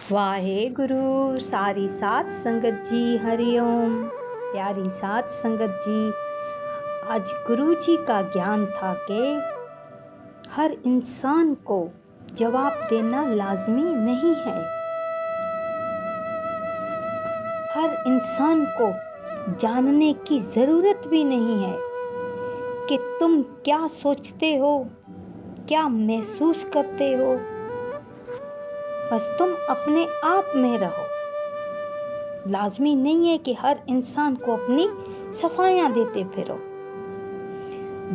वाहे गुरु सारी साथ संगत जी, हरिओम। प्यारी साथ संगत जी, आज गुरु जी का ज्ञान था कि हर इंसान को जवाब देना लाजमी नहीं है। हर इंसान को जानने की ज़रूरत भी नहीं है कि तुम क्या सोचते हो, क्या महसूस करते हो। बस तुम अपने आप में रहो। लाजमी नहीं है कि हर इंसान को अपनी सफाइयाँ देते फिरो।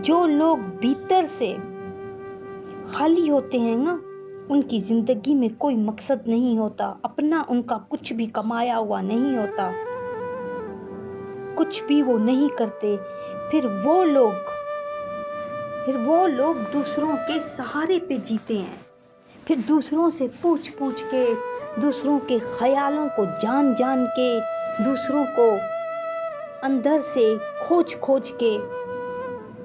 जो लोग भीतर से खाली होते हैं ना, उनकी ज़िंदगी में कोई मकसद नहीं होता, अपना उनका कुछ भी कमाया हुआ नहीं होता, कुछ भी वो नहीं करते। फिर वो लोग दूसरों के सहारे पे जीते हैं। फिर दूसरों से पूछ पूछ के, दूसरों के ख्यालों को जान जान के, दूसरों को अंदर से खोज खोज के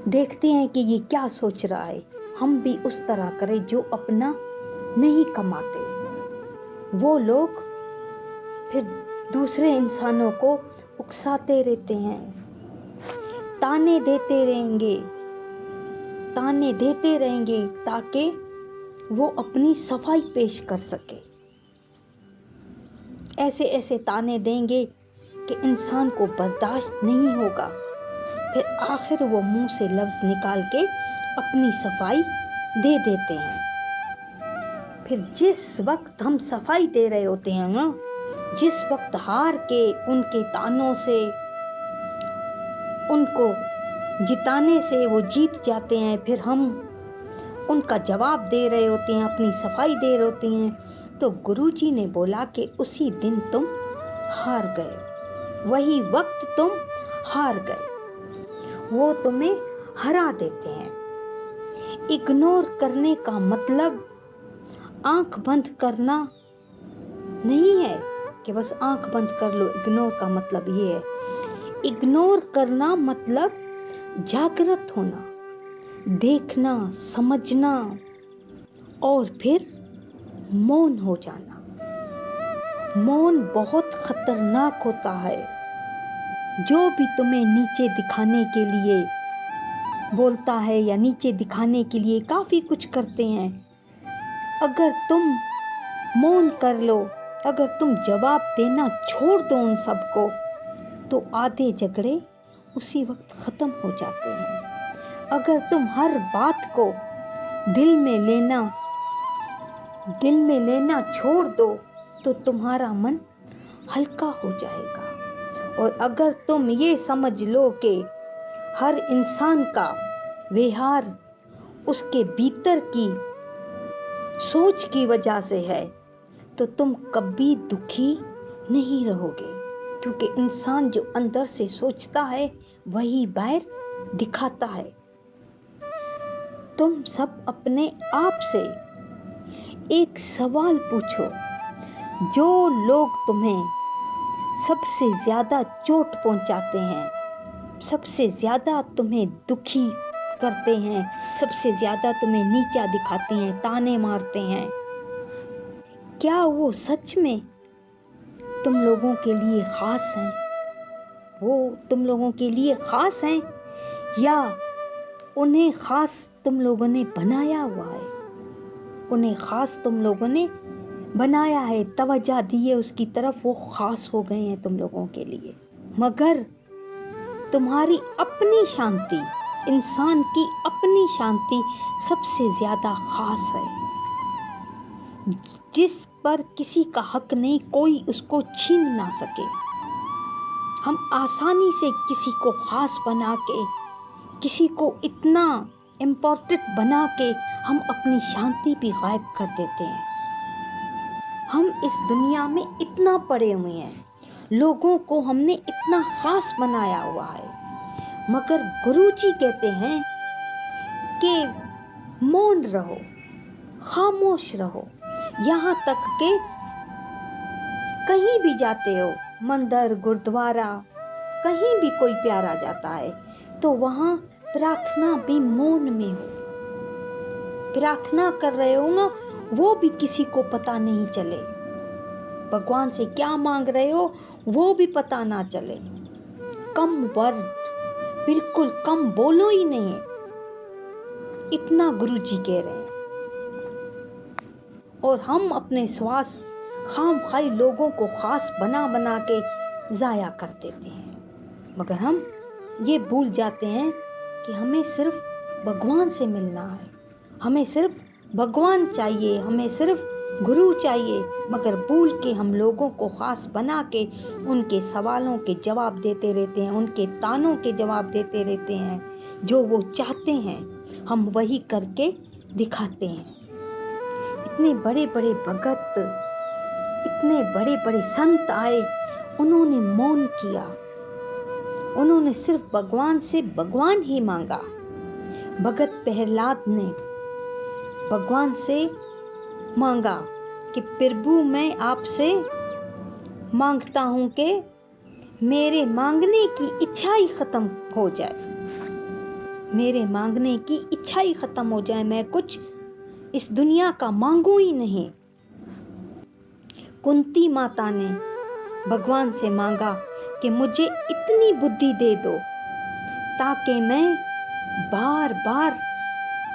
देखते हैं कि ये क्या सोच रहा है, हम भी उस तरह करें जो अपना नहीं कमाते। वो लोग फिर दूसरे इंसानों को उकसाते रहते हैं, ताने देते रहेंगे ताकि वो अपनी सफाई पेश कर सके। ऐसे ऐसे ताने देंगे कि इंसान को बर्दाश्त नहीं होगा। फिर आखिर वो मुंह से लफ्ज़ निकाल के अपनी सफाई दे देते हैं। फिर जिस वक्त हम सफाई दे रहे होते हैं ना, जिस वक्त हार के उनके तानों से, उनको जिताने से वो जीत जाते हैं, फिर हम उनका जवाब दे रहे होते हैं, अपनी सफाई दे रहे होते हैं, तो गुरुजी ने बोला कि उसी दिन तुम हार गए, वही वक्त तुम हार गए। वो तुम्हें हरा देते हैं। इग्नोर करने का मतलब आंख बंद करना नहीं है कि बस आंख बंद कर लो। इग्नोर का मतलब ये है, इग्नोर करना मतलब जागृत होना, देखना, समझना और फिर मौन हो जाना। मौन बहुत खतरनाक होता है। जो भी तुम्हें नीचे दिखाने के लिए बोलता है या नीचे दिखाने के लिए काफ़ी कुछ करते हैं, अगर तुम मौन कर लो, अगर तुम जवाब देना छोड़ दो उन सबको, तो आधे झगड़े उसी वक्त ख़त्म हो जाते हैं। अगर तुम हर बात को दिल में लेना छोड़ दो, तो तुम्हारा मन हल्का हो जाएगा। और अगर तुम ये समझ लो कि हर इंसान का व्यवहार उसके भीतर की सोच की वजह से है, तो तुम कभी दुखी नहीं रहोगे। क्योंकि इंसान जो अंदर से सोचता है वही बाहर दिखाता है। तुम सब अपने आप से एक सवाल पूछो, जो लोग तुम्हें सबसे ज़्यादा चोट पहुंचाते हैं, सबसे ज़्यादा तुम्हें दुखी करते हैं, सबसे ज़्यादा तुम्हें नीचा दिखाते हैं, ताने मारते हैं, क्या वो सच में तुम लोगों के लिए ख़ास हैं? वो तुम लोगों के लिए ख़ास हैं या उन्हें ख़ास तुम लोगों ने बनाया हुआ है? उन्हें ख़ास तुम लोगों ने बनाया है, तवज्जो दी है उसकी तरफ, वो ख़ास हो गए हैं तुम लोगों के लिए। मगर तुम्हारी अपनी शांति, इंसान की अपनी शांति सबसे ज़्यादा ख़ास है, जिस पर किसी का हक नहीं, कोई उसको छीन ना सके। हम आसानी से किसी को ख़ास बना के, किसी को इतना इम्पोर्टेंट बना के हम अपनी शांति भी गायब कर देते हैं। हम इस दुनिया में इतना पड़े हुए हैं, लोगों को हमने इतना ख़ास बनाया हुआ है, मगर गुरुजी कहते हैं कि मौन रहो, खामोश रहो। यहाँ तक कि कहीं भी जाते हो, मंदिर, गुरुद्वारा, कहीं भी कोई प्यारा जाता है, तो वहाँ प्रार्थना भी मौन में हो। प्रार्थना कर रहे हो ना, वो भी किसी को पता नहीं चले। भगवान से क्या मांग रहे हो वो भी पता ना चले। कम वर्ड, बिल्कुल कम बोलो ही नहीं, इतना गुरुजी कह रहे हैं। और हम अपने श्वास खामखाई लोगों को खास बना बना के ज़ाया कर देते हैं, मगर हम ये भूल जाते हैं कि हमें सिर्फ भगवान से मिलना है, हमें सिर्फ भगवान चाहिए, हमें सिर्फ गुरु चाहिए, मगर भूल के हम लोगों को खास बना के उनके सवालों के जवाब देते रहते हैं, उनके तानों के जवाब देते रहते हैं। जो वो चाहते हैं हम वही करके दिखाते हैं। इतने बड़े बड़े भगत, इतने बड़े बड़े संत आए, उन्होंने मौन किया, उन्होंने सिर्फ भगवान से भगवान ही मांगा। भगत प्रहलाद ने भगवान से मांगा कि प्रभु मैं आपसे मांगता हूँ कि मेरे मांगने की इच्छा ही ख़त्म हो जाए, मेरे मांगने की इच्छा ही ख़त्म हो जाए, मैं कुछ इस दुनिया का मांगू ही नहीं। कुंती माता ने भगवान से मांगा कि मुझे इतनी बुद्धि दे दो ताकि मैं बार बार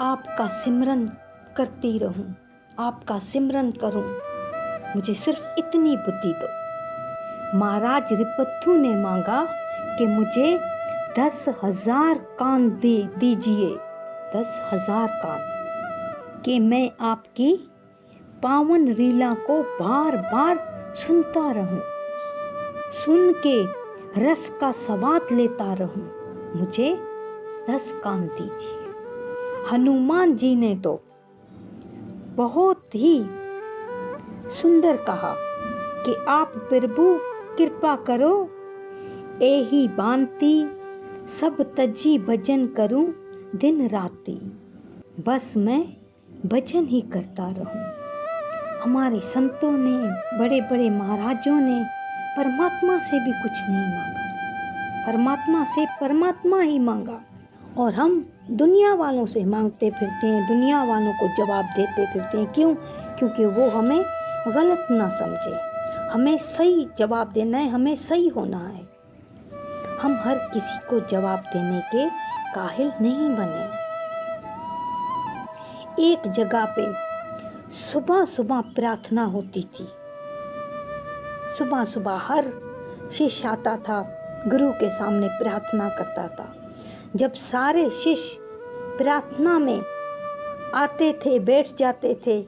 आपका सिमरन करती रहूं, आपका सिमरन करूं, मुझे सिर्फ इतनी बुद्धि दो। महाराज रिपत्थु ने मांगा कि मुझे 10,000 कान दीजिए, 10,000 कान, कि मैं आपकी पावन लीला को बार बार सुनता रहूं, सुन के रस का स्वाद लेता रहूं, मुझे 10 कान दीजिए। हनुमान जी ने तो बहुत ही सुंदर कहा कि आप प्रभु कृपा करो, एही बांति सब तजी भजन करूं दिन राती, बस मैं भजन ही करता रहूं। हमारे संतों ने, बड़े बड़े महाराजों ने परमात्मा से भी कुछ नहीं मांगा, परमात्मा से परमात्मा ही मांगा। और हम दुनिया वालों से मांगते फिरते हैं, दुनिया वालों को जवाब देते फिरते हैं। क्यों? क्योंकि वो हमें गलत ना समझे, हमें सही जवाब देना है, हमें सही होना है। हम हर किसी को जवाब देने के काहिल नहीं बने। एक जगह पे सुबह सुबह प्रार्थना होती थी, सुबह सुबह हर शिष्य आता था, गुरु के सामने प्रार्थना करता था। जब सारे शिष्य प्रार्थना में आते थे, बैठ जाते थे,